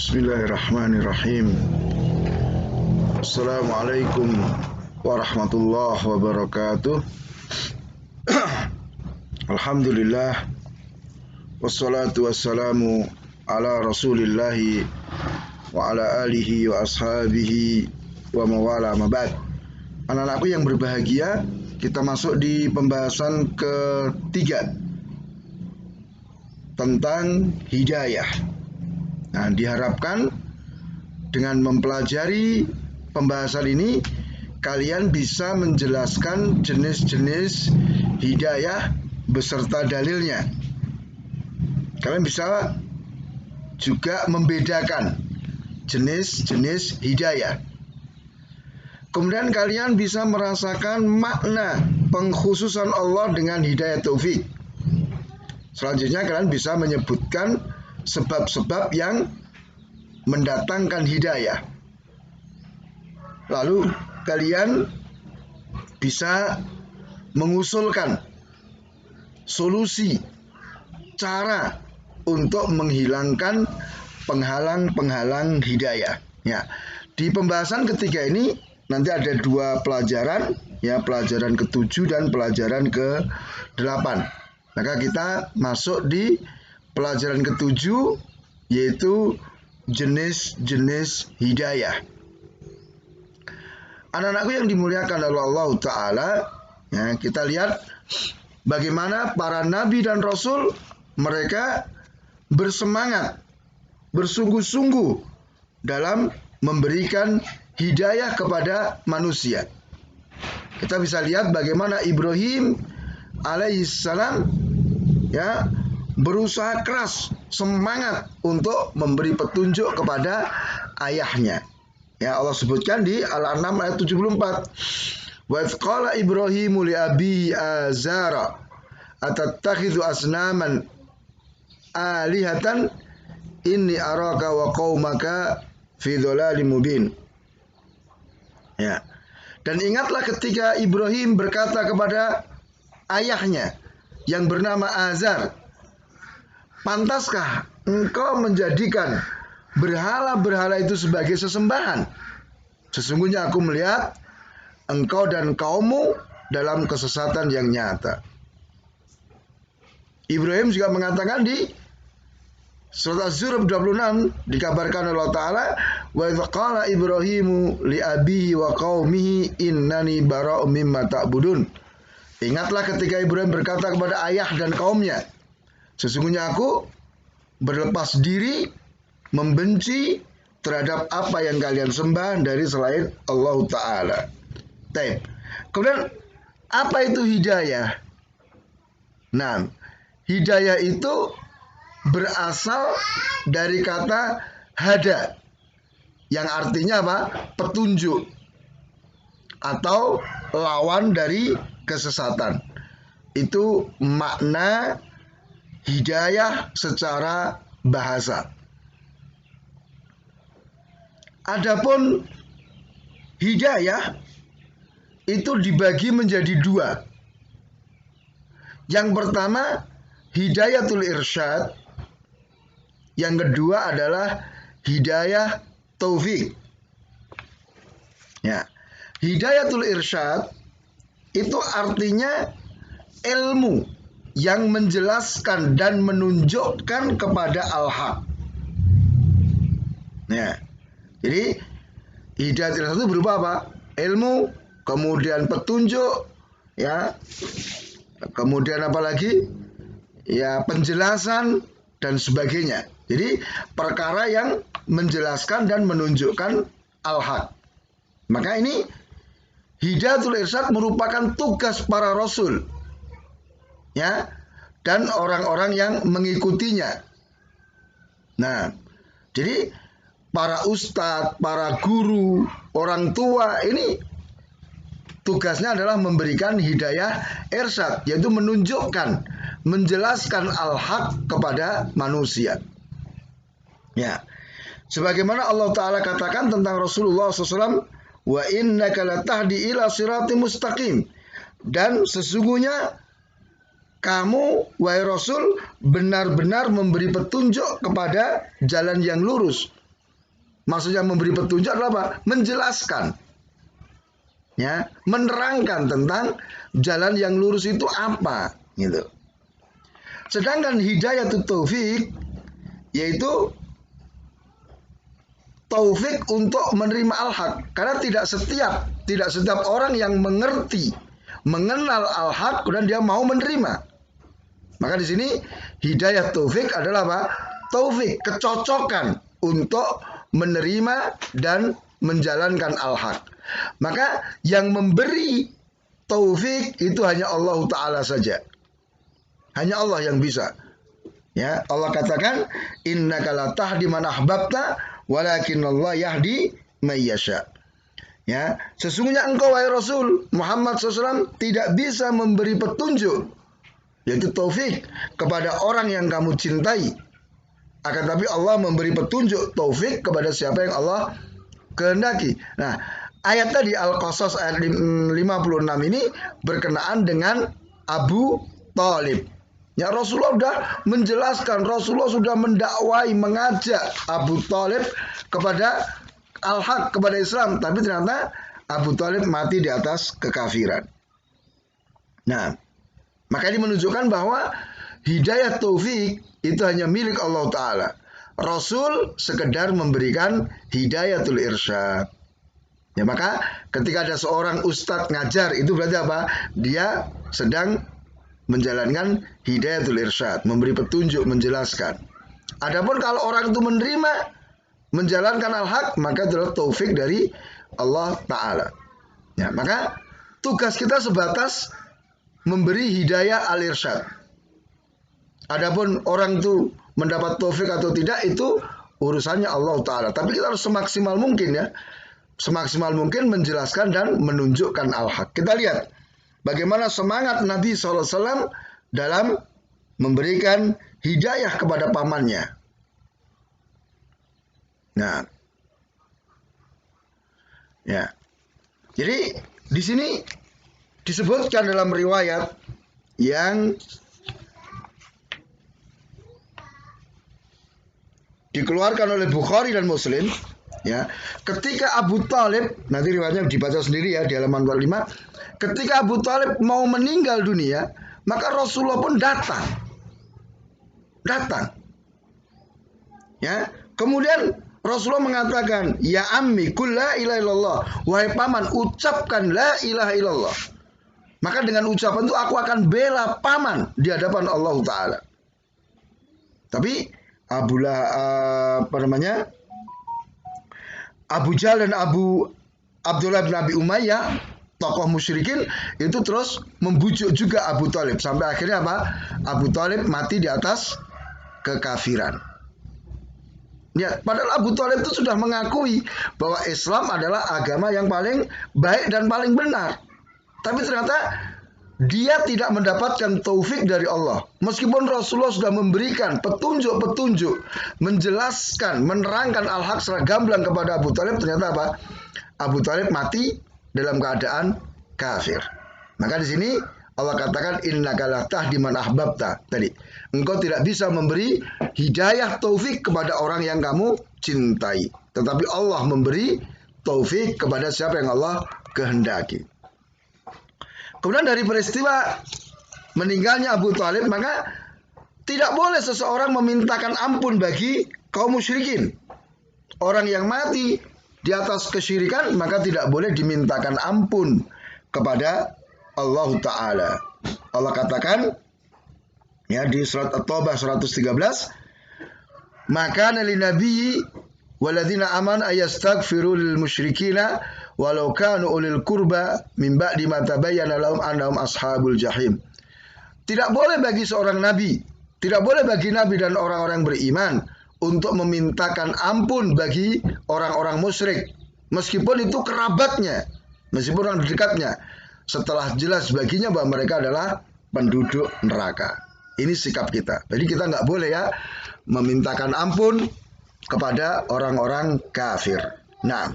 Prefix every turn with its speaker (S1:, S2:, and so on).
S1: Bismillahirrahmanirrahim. Assalamualaikum warahmatullahi wabarakatuh. Alhamdulillah. Wassalatu wassalamu ala rasulillahi wa ala alihi wa ashabihi wa mawala mabad. Anak-anakku yang berbahagia, kita masuk di pembahasan ketiga tentang hidayah. Nah, diharapkan dengan mempelajari pembahasan ini kalian bisa menjelaskan jenis-jenis hidayah beserta dalilnya. Kalian bisa juga membedakan jenis-jenis hidayah. Kemudian kalian bisa merasakan makna pengkhususan Allah dengan hidayah taufik. Selanjutnya kalian bisa menyebutkan sebab-sebab yang mendatangkan hidayah. Lalu kalian bisa mengusulkan solusi, cara untuk menghilangkan penghalang-penghalang hidayah. Ya, di pembahasan ketiga ini nanti ada dua pelajaran, ya, pelajaran ke-7 dan pelajaran ke-8. Maka kita masuk di pelajaran ke-7, yaitu jenis-jenis hidayah. Anak-anakku yang dimuliakan oleh Allah Ta'ala, ya, kita lihat bagaimana para nabi dan rasul mereka bersemangat, bersungguh-sungguh dalam memberikan hidayah kepada manusia. Kita bisa lihat bagaimana Ibrahim alaihissalam, ya, berusaha keras, semangat untuk memberi petunjuk kepada ayahnya. Ya, Allah sebutkan di Al-An'am ayat 74. Wa idz qala Ibrahimu li abihi azara atattakhidhu asnaman alihatan inni araka wa qaumaka fi dhalalim mubin. Ya. Dan ingatlah ketika Ibrahim berkata kepada ayahnya yang bernama Azar, pantaskah engkau menjadikan berhala-berhala itu sebagai sesembahan? Sesungguhnya aku melihat engkau dan kaummu dalam kesesatan yang nyata. Ibrahim juga mengatakan di surat Az-Zukhruf 26 dikabarkan oleh Allah Ta'ala, wa idz qala Ibrahimu li abihi wa qaumihi innani bara'um mimma ta'budun. Ingatlah ketika Ibrahim berkata kepada ayah dan kaumnya, sesungguhnya aku berlepas diri, membenci terhadap apa yang kalian sembah dari selain Allah Ta'ala. Kemudian, apa itu hidayah? Nah, hidayah itu berasal dari kata hada, yang artinya apa? Petunjuk, atau lawan dari kesesatan. Itu makna hidayah secara bahasa. Adapun hidayah itu dibagi menjadi dua. Yang pertama hidayatul irsyad, yang kedua adalah hidayah taufik. Ya, hidayatul irsyad itu artinya ilmu yang menjelaskan dan menunjukkan kepada al-haq. Ya, jadi hidayah itu berupa apa? Ilmu, kemudian petunjuk, ya, kemudian apa lagi? Ya, penjelasan dan sebagainya. Jadi perkara yang menjelaskan dan menunjukkan al-haq. Maka ini hidayatul irsyad merupakan tugas para rasul, ya, dan orang-orang yang mengikutinya. Nah, jadi para ustadz, para guru, orang tua ini tugasnya adalah memberikan hidayah irsyad, yaitu menunjukkan, menjelaskan al-haq kepada manusia. Ya, sebagaimana Allah Ta'ala katakan tentang Rasulullah SAW, wa innaka latahdi ila siratim mustaqim, dan sesungguhnya kamu, wahai Rasul, benar-benar memberi petunjuk kepada jalan yang lurus. Maksudnya memberi petunjuk adalah apa? Menjelaskan. Ya, menerangkan tentang jalan yang lurus itu apa, gitu. Sedangkan hidayatut taufik yaitu taufik untuk menerima al-haq, karena tidak setiap orang yang mengerti, mengenal al-haq dan dia mau menerima. Maka di sini hidayah taufik adalah apa? Taufik, kecocokan untuk menerima dan menjalankan al-haq. Maka yang memberi taufik itu hanya Allah Ta'ala saja. Hanya Allah yang bisa. Ya, Allah katakan, innaka la tahdi man ahbabta walakinallah yahdi may yasha. Ya, sesungguhnya engkau wahai Rasul Muhammad SAW tidak bisa memberi petunjuk, yaitu taufik, kepada orang yang kamu cintai. Akan tapi Allah memberi petunjuk taufik kepada siapa yang Allah kehendaki. Nah, ayat tadi Al-Qasas ayat 56 ini berkenaan dengan Abu Thalib. Ya, Rasulullah sudah menjelaskan, Rasulullah sudah mendakwai, mengajak Abu Thalib kepada al-haq, kepada Islam, tapi ternyata Abu Thalib mati di atas kekafiran. Nah, maka ini menunjukkan bahwa hidayah taufik itu hanya milik Allah Ta'ala. Rasul sekedar memberikan hidayatul irsyad. Ya, maka ketika ada seorang ustadz ngajar, itu berarti apa? Dia sedang menjalankan hidayatul irsyad, memberi petunjuk, menjelaskan. Adapun kalau orang itu menerima, menjalankan al-haq, maka adalah taufik dari Allah Ta'ala. Ya, maka tugas kita sebatas memberi hidayah al-irsyad. Adapun orang itu mendapat taufik atau tidak, itu urusannya Allah Ta'ala. Tapi kita harus semaksimal mungkin, ya, semaksimal mungkin menjelaskan dan menunjukkan al-haq. Kita lihat bagaimana semangat Nabi SAW dalam memberikan hidayah kepada pamannya. Nah, ya, jadi di sini disebutkan dalam riwayat yang dikeluarkan oleh Bukhari dan Muslim, ya, ketika Abu Thalib, nanti riwayatnya dibaca sendiri ya di halaman 25. Ketika Abu Thalib mau meninggal dunia, maka Rasulullah pun datang. Ya, kemudian Rasulullah mengatakan, ya ammi qul la ilaha illallah, wahai paman, ucapkan la ilaha illallah. Maka dengan ucapan itu aku akan bela paman di hadapan Allah Ta'ala. Tapi Abu Jahal dan Abdullah bin Abi Umayyah, tokoh musyrikin, itu terus membujuk juga Abu Thalib. Sampai akhirnya apa? Abu Thalib mati di atas kekafiran. Ya, padahal Abu Thalib itu sudah mengakui bahwa Islam adalah agama yang paling baik dan paling benar. Tapi ternyata dia tidak mendapatkan taufik dari Allah. Meskipun Rasulullah sudah memberikan petunjuk-petunjuk, menjelaskan, menerangkan al-haq secara gamblang kepada Abu Thalib, ternyata apa? Abu Thalib mati dalam keadaan kafir. Maka di sini Allah katakan, innaka la tahdi man ahbabta. Tadi, engkau tidak bisa memberi hidayah taufik kepada orang yang kamu cintai, tetapi Allah memberi taufik kepada siapa yang Allah kehendaki. Kemudian dari peristiwa meninggalnya Abu Thalib, maka tidak boleh seseorang memintakan ampun bagi kaum musyrikin. Orang yang mati di atas kesyirikan, maka tidak boleh dimintakan ampun kepada Allah Ta'ala. Allah katakan, ya, di surat At-Taubah 113, maka nali nabi waladina aman ayastaghfiru lil musyrikina walau kanu ulil kurba min ba'di ma tabayyana lahum annahum ashabul jahim. Tidak boleh bagi seorang nabi, tidak boleh bagi nabi dan orang-orang beriman untuk memintakan ampun bagi orang-orang musyrik, meskipun itu kerabatnya, meskipun orang dekatnya, setelah jelas baginya bahwa mereka adalah penduduk neraka. Ini sikap kita. Jadi kita nggak boleh, ya, memintakan ampun kepada orang-orang kafir. Nah,